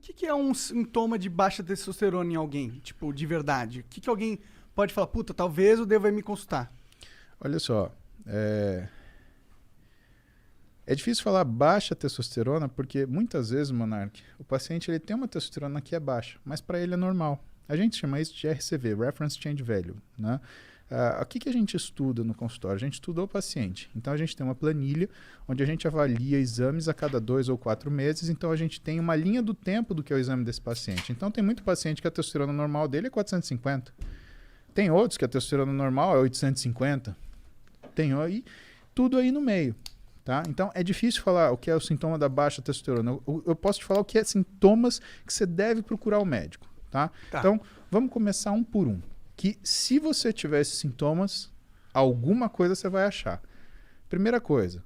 que é um sintoma de baixa testosterona em alguém? Tipo, de verdade. O que alguém pode falar? Puta, talvez eu deva ir me consultar. Olha só, é difícil falar baixa testosterona porque muitas vezes, Monark, o paciente ele tem uma testosterona que é baixa, mas para ele é normal. A gente chama isso de RCV, Reference Change Value, né? O que a gente estuda no consultório? A gente estuda o paciente. Então, a gente tem uma planilha onde a gente avalia exames a cada 2 ou 4 meses. Então, a gente tem uma linha do tempo do que é o exame desse paciente. Então, tem muito paciente que a testosterona normal dele é 450. Tem outros que a testosterona normal é 850. Tem aí, tudo aí no meio. Tá? Então, é difícil falar o que é o sintoma da baixa testosterona. Eu posso te falar o que é sintomas que você deve procurar o médico. Tá? Então, vamos começar um por um. Que se você tiver esses sintomas, alguma coisa você vai achar. Primeira coisa,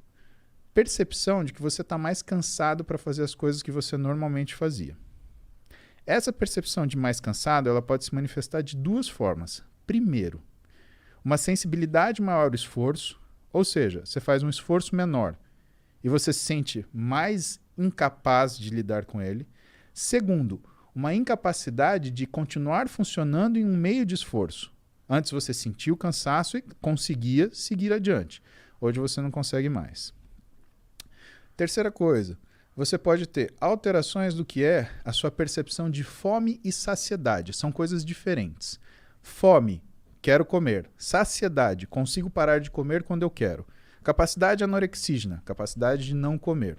percepção de que você está mais cansado para fazer as coisas que você normalmente fazia. Essa percepção de mais cansado, ela pode se manifestar de duas formas. Primeiro, uma sensibilidade maior ao esforço, ou seja, você faz um esforço menor e você se sente mais incapaz de lidar com ele. Segundo, uma incapacidade de continuar funcionando em um meio de esforço. Antes você sentia o cansaço e conseguia seguir adiante. Hoje você não consegue mais. Terceira coisa, você pode ter alterações do que é a sua percepção de fome e saciedade. São coisas diferentes. Fome, quero comer. Saciedade, consigo parar de comer quando eu quero. Capacidade anorexígena, capacidade de não comer.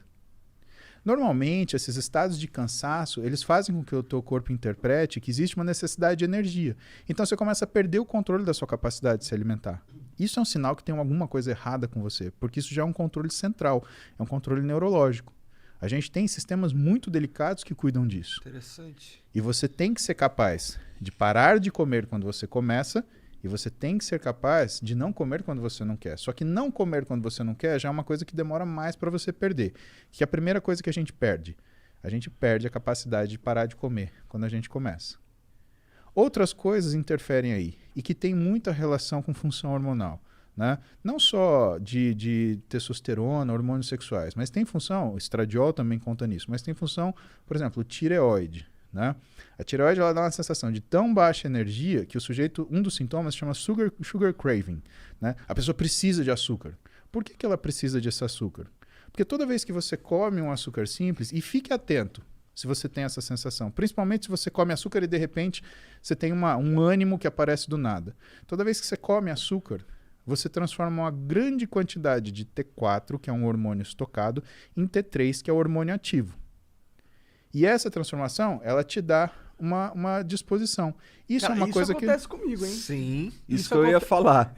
Normalmente, esses estados de cansaço, eles fazem com que o teu corpo interprete que existe uma necessidade de energia. Então, você começa a perder o controle da sua capacidade de se alimentar. Isso é um sinal que tem alguma coisa errada com você, porque isso já é um controle central, é um controle neurológico. A gente tem sistemas muito delicados que cuidam disso. Interessante. E você tem que ser capaz de parar de comer quando você começa e você tem que ser capaz de não comer quando você não quer. Só que não comer quando você não quer já é uma coisa que demora mais para você perder. Que é a primeira coisa que a gente perde a capacidade de parar de comer quando a gente começa. Outras coisas interferem aí e que tem muita relação com função hormonal. Né? Não só de testosterona, hormônios sexuais, mas tem função, o estradiol também conta nisso, mas tem função, por exemplo, tireoide. Né? A tireoide ela dá uma sensação de tão baixa energia que o sujeito, um dos sintomas se chama sugar craving. Né? A pessoa precisa de açúcar. Por que ela precisa desse açúcar? Porque toda vez que você come um açúcar simples, e fique atento se você tem essa sensação, principalmente se você come açúcar e de repente você tem um ânimo que aparece do nada. Toda vez que você come açúcar, você transforma uma grande quantidade de T4, que é um hormônio estocado, em T3, que é o hormônio ativo. E essa transformação, ela te dá uma disposição. Isso é uma coisa que... Isso acontece comigo, hein? Sim, isso que eu ia falar.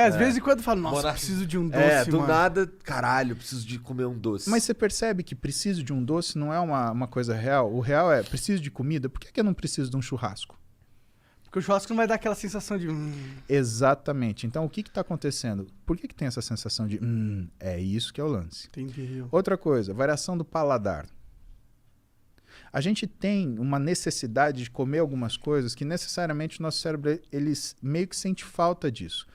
Às vezes em quando eu falo, nossa, preciso de um doce, do mano. nada, caralho, preciso de comer um doce. Mas você percebe que preciso de um doce não é uma coisa real? O real é, preciso de comida? Por que eu não preciso de um churrasco? Porque o churrasco não vai dar aquela sensação de... Exatamente. Então, o que está acontecendo? Por que tem essa sensação de... é isso que é o lance. Entendeu. Outra coisa, variação do paladar. A gente tem uma necessidade de comer algumas coisas que necessariamente o nosso cérebro eles meio que sente falta disso.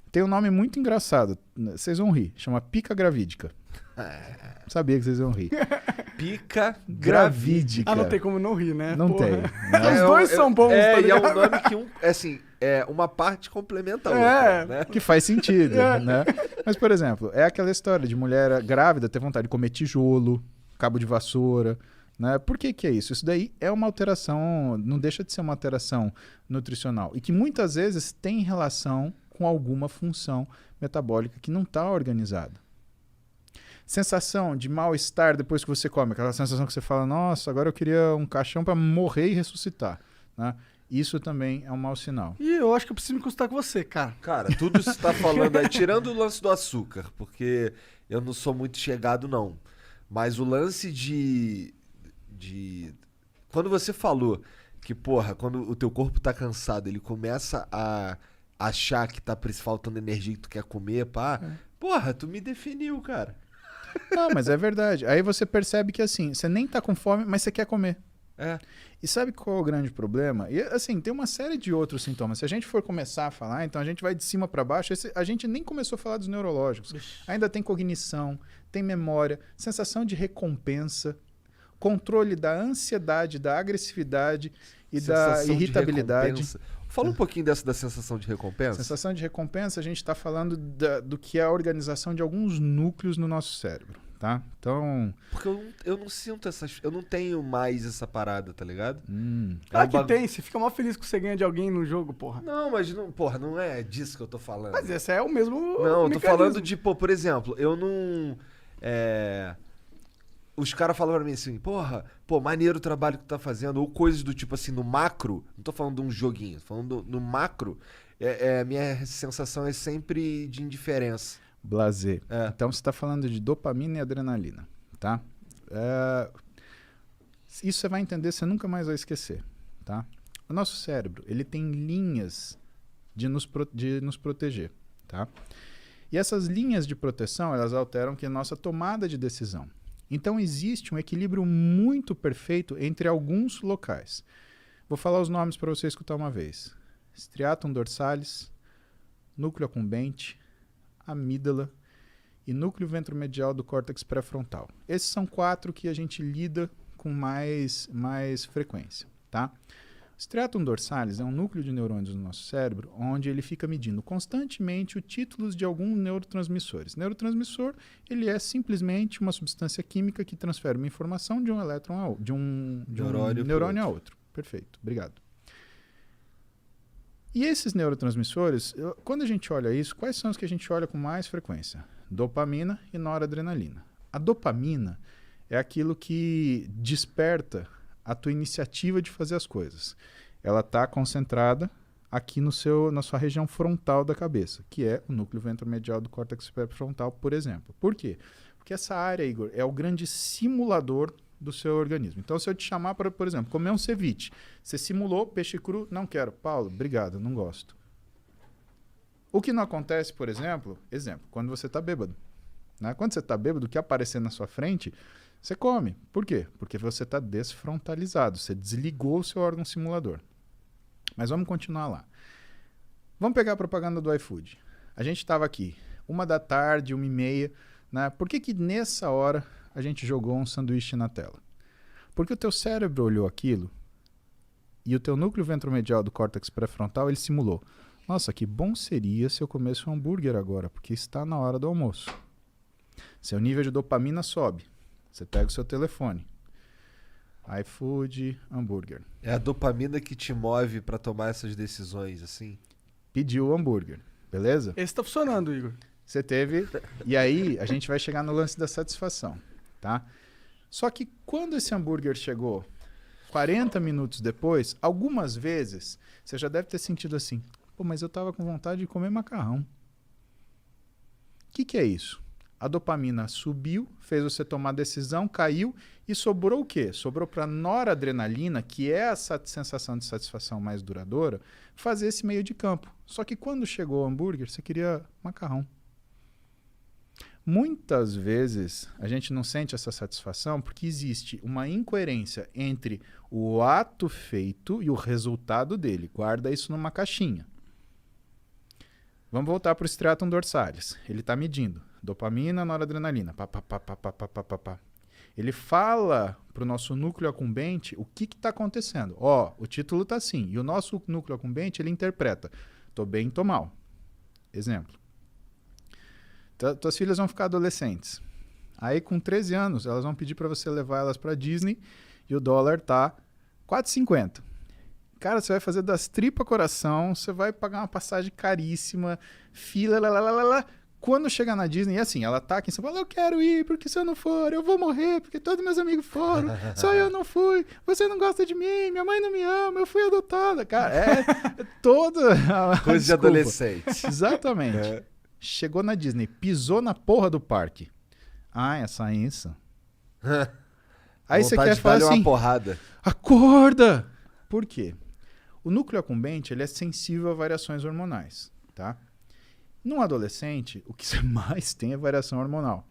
Tem um nome muito engraçado, vocês vão rir, chama pica gravídica. Sabia que vocês vão rir. Pica gravídica. Não tem como não rir, né? Não Porra. tem. Né? Os dois são bons, tá e é um ligado? nome que uma parte complementa a outra, né? Que faz sentido, né? Mas, por exemplo, é aquela história de mulher grávida ter vontade de comer tijolo, cabo de vassoura, né? Por que é isso? Isso daí é uma alteração, não deixa de ser uma alteração nutricional e que muitas vezes tem relação com alguma função metabólica que não está organizada. Sensação de mal-estar depois que você come, aquela sensação que você fala, nossa, agora eu queria um caixão para morrer e ressuscitar, né? Isso também é um mau sinal. E eu acho que eu preciso me consultar com você, cara. Cara, tudo isso que você tá falando aí, tirando o lance do açúcar, porque eu não sou muito chegado, não. Mas o lance de... Quando você falou que, porra, quando o teu corpo tá cansado, ele começa a achar que tá faltando energia que tu quer comer, pá. Porra, tu me definiu, cara. Não, mas é verdade. Aí você percebe que assim, você nem tá com fome, mas você quer comer. E sabe qual é o grande problema? E assim, tem uma série de outros sintomas. Se a gente for começar a falar, então a gente vai de cima para baixo. A gente nem começou a falar dos neurológicos. Ainda tem cognição, tem memória, sensação de recompensa. controle da ansiedade, da agressividade e da Sensação de irritabilidade. recompensa. Fala um pouquinho dessa da sensação de recompensa. Sensação de recompensa, a gente está falando do que é a organização de alguns núcleos no nosso cérebro, tá? Então... Porque eu não sinto essas... Eu não tenho mais essa parada, tá ligado? Claro que tem, você fica mó feliz que você ganha de alguém no jogo, porra. Não, mas não, porra, não é disso que eu tô falando. Mas esse é o mesmo Não, eu tô mecanismo. falando de, pô, por exemplo, eu não... Os caras falam pra mim assim, porra, pô, maneiro o trabalho que tu tá fazendo, ou coisas do tipo assim, no macro, não tô falando de um joguinho, tô falando no macro, minha sensação é sempre de indiferença. Blazer. É. Então você está falando de dopamina e adrenalina, tá? Isso você vai entender, você nunca mais vai esquecer, tá? O nosso cérebro, ele tem linhas de nos proteger, tá? E essas linhas de proteção, elas alteram que a nossa tomada de decisão. Então existe um equilíbrio muito perfeito entre alguns locais. Vou falar os nomes para você escutar uma vez. Striatum dorsalis, núcleo accumbente, amígdala e núcleo ventromedial do córtex pré-frontal. Esses são 4 que a gente lida com mais frequência, tá? O striatum dorsalis é um núcleo de neurônios no nosso cérebro onde ele fica medindo constantemente os títulos de alguns neurotransmissores. Neurotransmissor, ele é simplesmente uma substância química que transfere uma informação de um elétron de um neurônio a outro. Perfeito, obrigado. E esses neurotransmissores, quando a gente olha isso, quais são os que a gente olha com mais frequência? Dopamina e noradrenalina. A dopamina é aquilo que desperta a tua iniciativa de fazer as coisas. Ela está concentrada aqui na sua região frontal da cabeça, que é o núcleo ventromedial do córtex pré-frontal, por exemplo. Por quê? Porque essa área, Igor, é o grande simulador do seu organismo. Então, se eu te chamar para, por exemplo, comer um ceviche, você simulou peixe cru, não quero. Paulo, obrigado, não gosto. O que não acontece, por exemplo, quando você está bêbado. Né? Quando você está bêbado, o que aparecer na sua frente, você come. Por quê? Porque você está desfrontalizado, você desligou o seu órgão simulador. Mas vamos continuar lá. Vamos pegar a propaganda do iFood. A gente estava aqui, 13h, 1h30, né? Por que nessa hora a gente jogou um sanduíche na tela? Porque o teu cérebro olhou aquilo e o teu núcleo ventromedial do córtex pré-frontal, ele simulou. Nossa, que bom seria se eu comesse um hambúrguer agora, porque está na hora do almoço. Seu nível de dopamina sobe. Você pega o seu telefone. iFood, hambúrguer. É a dopamina que te move pra tomar essas decisões, assim? Pediu o hambúrguer, beleza? Esse tá funcionando, Igor. Você teve... E aí, a gente vai chegar no lance da satisfação, tá? Só que quando esse hambúrguer chegou 40 minutos depois, algumas vezes, você já deve ter sentido assim, pô, mas eu tava com vontade de comer macarrão. O que é isso? A dopamina subiu, fez você tomar decisão, caiu e sobrou o quê? Sobrou para a noradrenalina, que é essa sensação de satisfação mais duradoura, fazer esse meio de campo. Só que quando chegou o hambúrguer, você queria macarrão. Muitas vezes a gente não sente essa satisfação porque existe uma incoerência entre o ato feito e o resultado dele. Guarda isso numa caixinha. Vamos voltar para o striatum dorsalis. Ele está medindo dopamina, noradrenalina. Pá, pá, pá, pá, pá, pá, pá, pá. Ele fala para o nosso núcleo accumbente o que está acontecendo. Ó, o título está assim. E o nosso núcleo accumbente, ele interpreta. Tô bem, tô mal. Exemplo. Tuas filhas vão ficar adolescentes. Aí, com 13 anos, elas vão pedir para você levar elas para Disney e o dólar tá R$4,50. Cara, você vai fazer das tripas coração, você vai pagar uma passagem caríssima, fila, lá. Quando chegar na Disney, e assim, ela tá aqui em São Paulo, eu quero ir, porque se eu não for, eu vou morrer, porque todos meus amigos foram, só eu não fui, você não gosta de mim, minha mãe não me ama, eu fui adotada. Cara, é toda... Coisa de adolescente. Exatamente. É. Chegou na Disney, pisou na porra do parque. Ah, essa isso. Aí você quer falar assim, uma porrada. Acorda! Por quê? O núcleo accumbente, ele é sensível a variações hormonais, tá? Num adolescente, o que você mais tem é variação hormonal.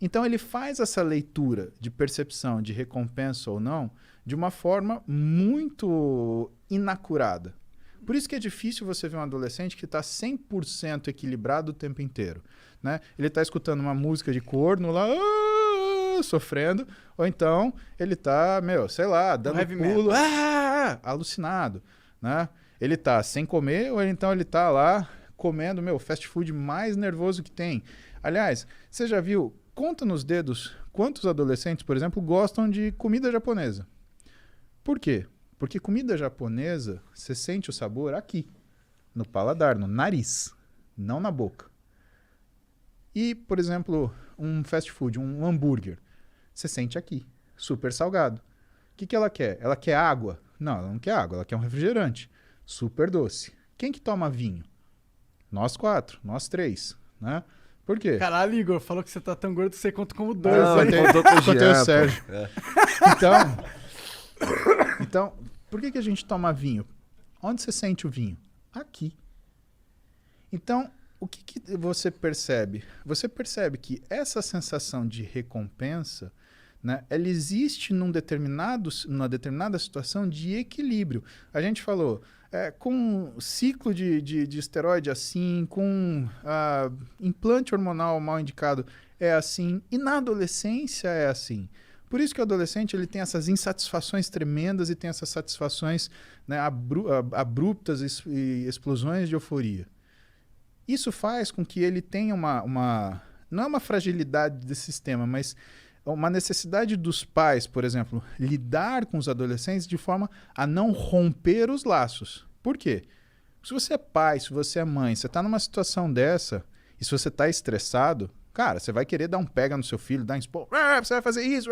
Então ele faz essa leitura de percepção de recompensa ou não de uma forma muito inacurada. Por isso que é difícil você ver um adolescente que está 100% equilibrado o tempo inteiro, né? Ele está escutando uma música de corno lá, sofrendo, ou então ele tá, sei lá, dando heavy pulo, alucinado, né? Ele tá sem comer, ou então ele tá lá comendo, fast food mais nervoso que tem. Aliás, você já viu, conta nos dedos, quantos adolescentes, por exemplo, gostam de comida japonesa? Por quê? Porque comida japonesa, você sente o sabor aqui, no paladar, no nariz, não na boca. E, por exemplo, um fast food, um hambúrguer, você sente aqui, super salgado. O que ela quer? Ela quer água? Não, ela não quer água, ela quer um refrigerante, super doce. Quem que toma vinho? Nós 4, nós 3, né? Por quê? Caralho, Igor, falou que você tá tão gordo que você conta como 2. Não, hein? ele contou com o Contei Jean, o pô. Sérgio. É. Então, por que a gente toma vinho? Onde você sente o vinho? Aqui. Então, o que você percebe? Você percebe que essa sensação de recompensa, né, ela existe numa determinada situação de equilíbrio. A gente falou, com ciclo de esteroide assim, com implante hormonal mal indicado é assim, e na adolescência é assim. Por isso que o adolescente ele tem essas insatisfações tremendas e tem essas satisfações, né, abruptas e explosões de euforia. Isso faz com que ele tenha não é uma fragilidade desse sistema, mas uma necessidade dos pais, por exemplo, lidar com os adolescentes de forma a não romper os laços. Por quê? Se você é pai, se você é mãe, você está numa situação dessa, e se você está estressado, cara, você vai querer dar um pega no seu filho, dar um expor, você vai fazer isso,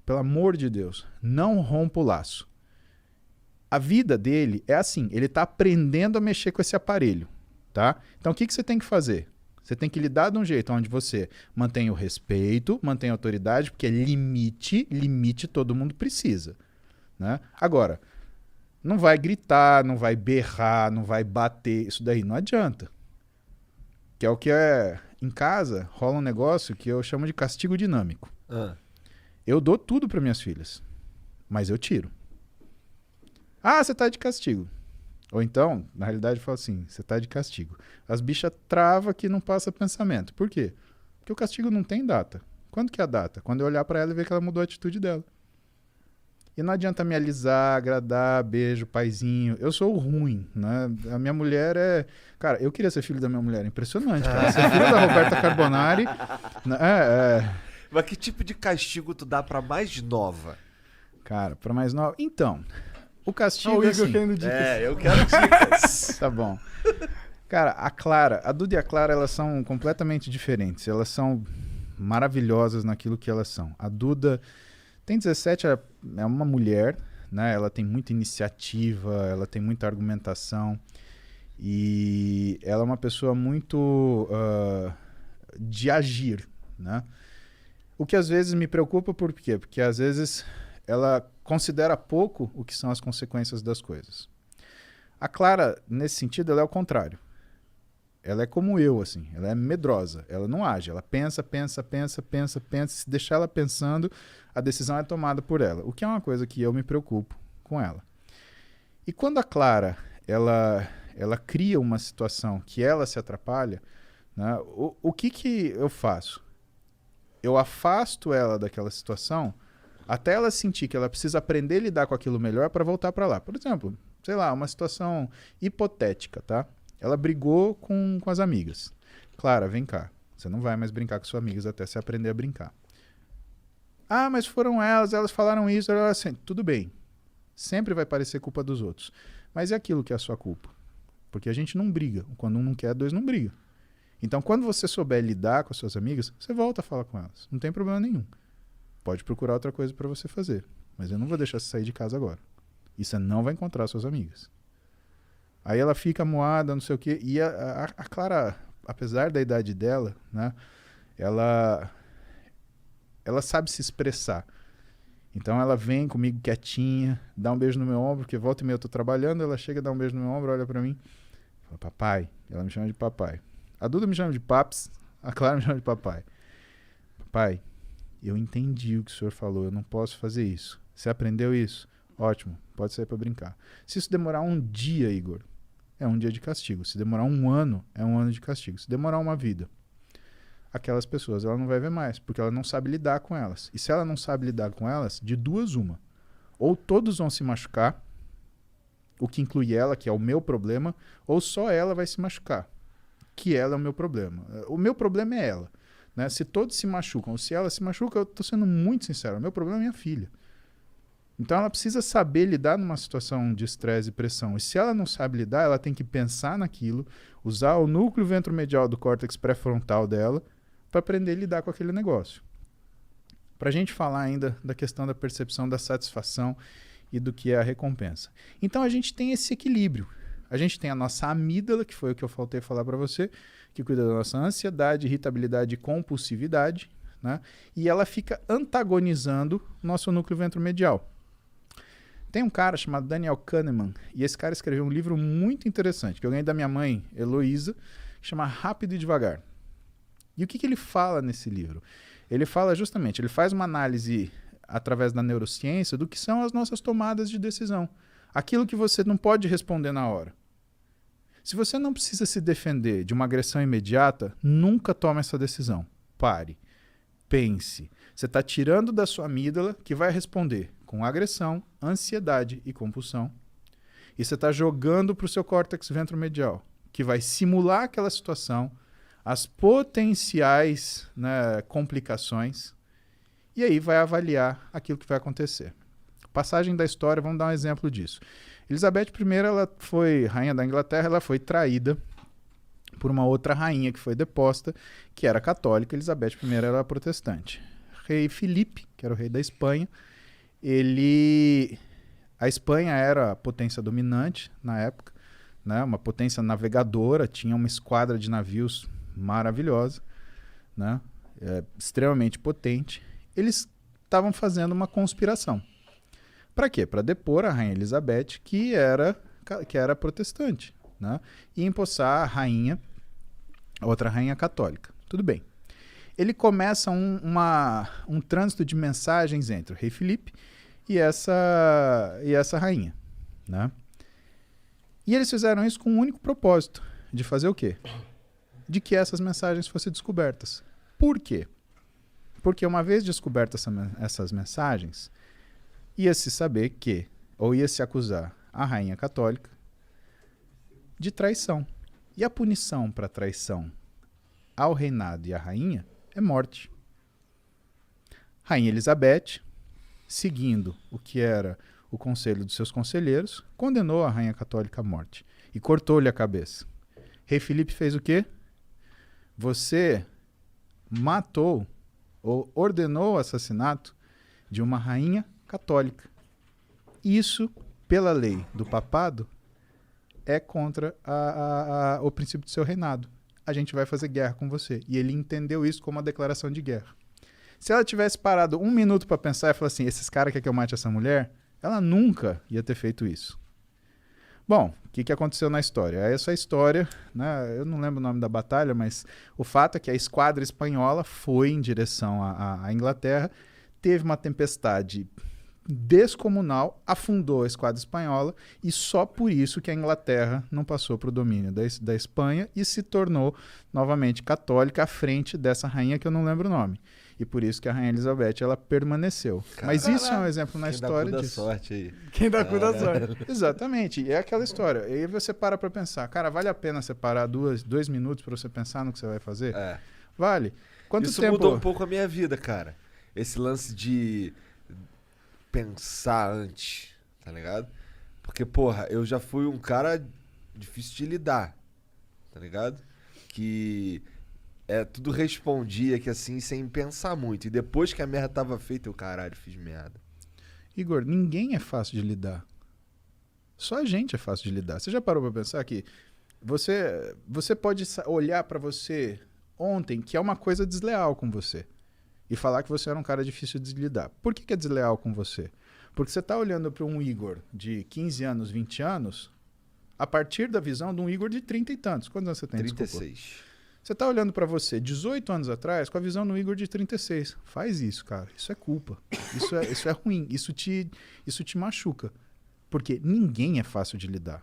pelo amor de Deus, não rompa o laço. A vida dele é assim, ele está aprendendo a mexer com esse aparelho, tá? Então o que você tem que fazer? Você tem que lidar de um jeito onde você mantém o respeito, mantém a autoridade, porque limite todo mundo precisa, né? Agora, não vai gritar, não vai berrar, não vai bater, isso daí não adianta. Que é o que em casa rola um negócio que eu chamo de castigo dinâmico. Eu dou tudo para minhas filhas, mas eu tiro. Ah, você tá de castigo. Ou então, na realidade, eu falo assim, você tá de castigo. As bichas travam que não passa pensamento. Por quê? Porque o castigo não tem data. Quando que é a data? Quando eu olhar para ela e ver que ela mudou a atitude dela. E não adianta me alisar, agradar, beijo, paizinho. Eu sou o ruim, né? A minha mulher é... Cara, eu queria ser filho da minha mulher. Impressionante, cara. Ser filho da Roberta Carbonari... Mas que tipo de castigo tu dá pra mais nova? Cara, pra mais nova... Então, o castigo o é Igor assim... querendo dicas. Eu quero dicas. Tá bom. Cara, a Duda e a Clara, elas são completamente diferentes. Elas são maravilhosas naquilo que elas são. A Duda tem 17, é uma mulher, né? Ela tem muita iniciativa, ela tem muita argumentação e ela é uma pessoa muito de agir, né? O que às vezes me preocupa, por quê? Porque às vezes ela considera pouco o que são as consequências das coisas. A Clara, nesse sentido, ela é o contrário. Ela é como eu, assim. Ela é medrosa. Ela não age. Ela pensa. Se deixar ela pensando, a decisão é tomada por ela. O que é uma coisa que eu me preocupo com ela. E quando a Clara, ela cria uma situação que ela se atrapalha, né, o que eu faço? Eu afasto ela daquela situação até ela sentir que ela precisa aprender a lidar com aquilo melhor para voltar para lá. Por exemplo, sei lá, uma situação hipotética, tá? Ela brigou com as amigas. Clara, vem cá. Você não vai mais brincar com suas amigas até você aprender a brincar. Ah, mas foram elas falaram isso. Assim, tudo bem. Sempre vai parecer culpa dos outros. Mas é aquilo que é a sua culpa. Porque a gente não briga. Quando um não quer, dois não brigam. Então, quando você souber lidar com as suas amigas, você volta a falar com elas. Não tem problema nenhum. Pode procurar outra coisa para você fazer. Mas eu não vou deixar você sair de casa agora. E você não vai encontrar suas amigas. Aí ela fica moada, não sei o quê. E a Clara, apesar da idade dela, né, ela sabe se expressar. Então ela vem comigo quietinha, dá um beijo no meu ombro, porque volta e meia eu tô trabalhando, ela chega, dá um beijo no meu ombro, olha pra mim, fala, papai. Ela me chama de papai. A Duda me chama de paps, a Clara me chama de papai. Papai, eu entendi o que o senhor falou, eu não posso fazer isso. Você aprendeu isso? Ótimo, pode sair pra brincar. Se isso demorar um dia, Igor, é um dia de castigo. Se demorar um ano, é um ano de castigo. Se demorar uma vida. aquelas pessoas ela não vai ver mais, porque ela não sabe lidar com elas. E se ela não sabe lidar com elas, de duas uma. Ou todos vão se machucar, o que inclui ela, que é o meu problema, ou só ela vai se machucar, que ela é o meu problema. O meu problema é ela. Né? Se todos se machucam, ou se ela se machuca, eu estou sendo muito sincero, o meu problema é minha filha. Então ela precisa saber lidar numa situação de estresse e pressão. E se ela não sabe lidar, ela tem que pensar naquilo, usar o núcleo ventromedial do córtex pré-frontal dela para aprender a lidar com aquele negócio. Para a gente falar ainda da questão da percepção da satisfação e do que é a recompensa. Então a gente tem esse equilíbrio. A gente tem a nossa amígdala, que foi o que eu faltei falar para você, que cuida da nossa ansiedade, irritabilidade e compulsividade, né? E ela fica antagonizando o nosso núcleo ventromedial. Tem um cara chamado Daniel Kahneman, e esse cara escreveu um livro muito interessante, que eu ganhei da minha mãe, Heloísa, que chama Rápido e Devagar. E o que ele fala nesse livro? Ele fala justamente, ele faz uma análise através da neurociência do que são as nossas tomadas de decisão. Aquilo que você não pode responder na hora. Se você não precisa se defender de uma agressão imediata, nunca tome essa decisão. Pare. Pense. Você está tirando da sua amígdala, que vai responder com agressão, ansiedade e compulsão. E você está jogando para o seu córtex ventromedial, que vai simular aquela situação, as potenciais, né, complicações, e aí vai avaliar aquilo que vai acontecer. Passagem da história, vamos dar um exemplo disso. Elizabeth I, ela foi rainha da Inglaterra, ela foi traída por uma outra rainha que foi deposta, que era católica. Elizabeth I era protestante. Rei Filipe, que era o rei da Espanha, a Espanha era a potência dominante na época, né? Uma potência navegadora, tinha uma esquadra de navios maravilhosa, né? Extremamente potente. Eles estavam fazendo uma conspiração. Para quê? Para depor a rainha Elizabeth, que era protestante, né? E empossar a outra rainha católica. Tudo bem. Ele começa um trânsito de mensagens entre o rei Filipe e essa rainha, né? E eles fizeram isso com um único propósito, de fazer o quê? De que essas mensagens fossem descobertas. Por quê? Porque uma vez descobertas essas mensagens, ia-se saber que, ou ia-se acusar a rainha católica de traição. E a punição para traição ao reinado e à rainha é morte. Rainha Elizabeth, seguindo o que era o conselho dos seus conselheiros, condenou a rainha católica à morte e cortou-lhe a cabeça. Rei Filipe fez o quê? Você matou ou ordenou o assassinato de uma rainha católica. Isso, pela lei do papado, é contra o princípio do seu reinado. A gente vai fazer guerra com você. E ele entendeu isso como uma declaração de guerra. Se ela tivesse parado um minuto para pensar e falar assim, esses caras querem que eu mate essa mulher, ela nunca ia ter feito isso. Bom, o que aconteceu na história? Essa história, né, eu não lembro o nome da batalha, mas o fato é que a esquadra espanhola foi em direção à Inglaterra, teve uma tempestade descomunal, afundou a esquadra espanhola e só por isso que a Inglaterra não passou para o domínio da Espanha e se tornou novamente católica à frente dessa rainha que eu não lembro o nome. E por isso que a rainha Elizabeth ela permaneceu. Caramba. Mas isso é um exemplo na história disso. Sorte aí. Quem dá cu da sorte. Exatamente. E é aquela história. E aí você para pensar. Cara, vale a pena você parar 2 minutos para você pensar no que você vai fazer? É. Vale. Quanto isso tempo... mudou um pouco a minha vida, cara. Esse lance de pensar antes, tá ligado? Porque, porra, eu já fui um cara difícil de lidar, tá ligado? Que tudo respondia que assim, sem pensar muito. E depois que a merda tava feita, eu, caralho, fiz merda. Igor, ninguém é fácil de lidar. Só a gente é fácil de lidar. Você já parou pra pensar que você pode olhar pra você ontem que é uma coisa desleal com você e falar que você era um cara difícil de lidar. Por que é desleal com você? Porque você tá olhando para um Igor de 15 anos, 20 anos, a partir da visão de um Igor de 30 e tantos. Quantos anos você tem? 36. Desculpa. Você tá olhando para você 18 anos atrás com a visão do Igor de 36. Faz isso, cara. Isso é culpa. Isso é ruim. Isso te machuca. Porque ninguém é fácil de lidar.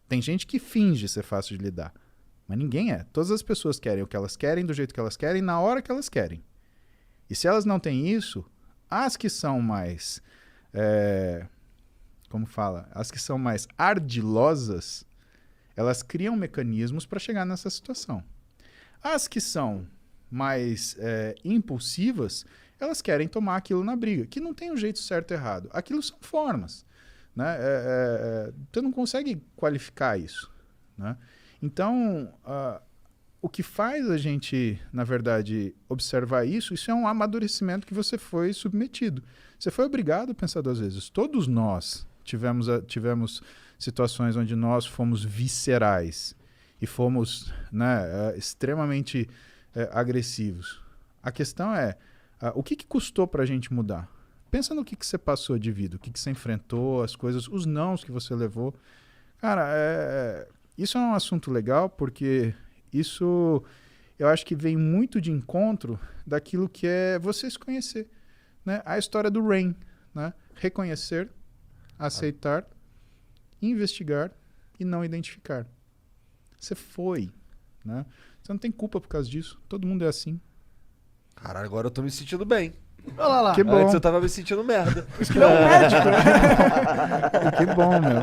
Tem gente que finge ser fácil de lidar. Mas ninguém é. Todas as pessoas querem o que elas querem, do jeito que elas querem, na hora que elas querem. E se elas não têm isso, as que são mais... como fala? As que são mais ardilosas, elas criam mecanismos para chegar nessa situação. As que são mais impulsivas, elas querem tomar aquilo na briga, que não tem um jeito certo e errado. Aquilo são formas. Né? Você não consegue qualificar isso. Né? Então, o que faz a gente, na verdade, observar isso é um amadurecimento que você foi submetido. Você foi obrigado a pensar 2 vezes. Todos nós tivemos situações onde nós fomos viscerais e fomos, né, extremamente agressivos. A questão é, o que custou para a gente mudar? Pensa no que você passou de vida, o que você enfrentou, as coisas, os nãos que você levou. Cara, isso é um assunto legal porque isso eu acho que vem muito de encontro daquilo que é você se conhecer. Né? A história do Rain, né? Reconhecer, aceitar, investigar e não identificar. Você foi. Né? Você não tem culpa por causa disso. Todo mundo é assim. Caralho, agora eu tô me sentindo bem. Olha lá. Que bom. Antes eu tava me sentindo merda. Por isso que ele é um médico, né? Que bom, meu.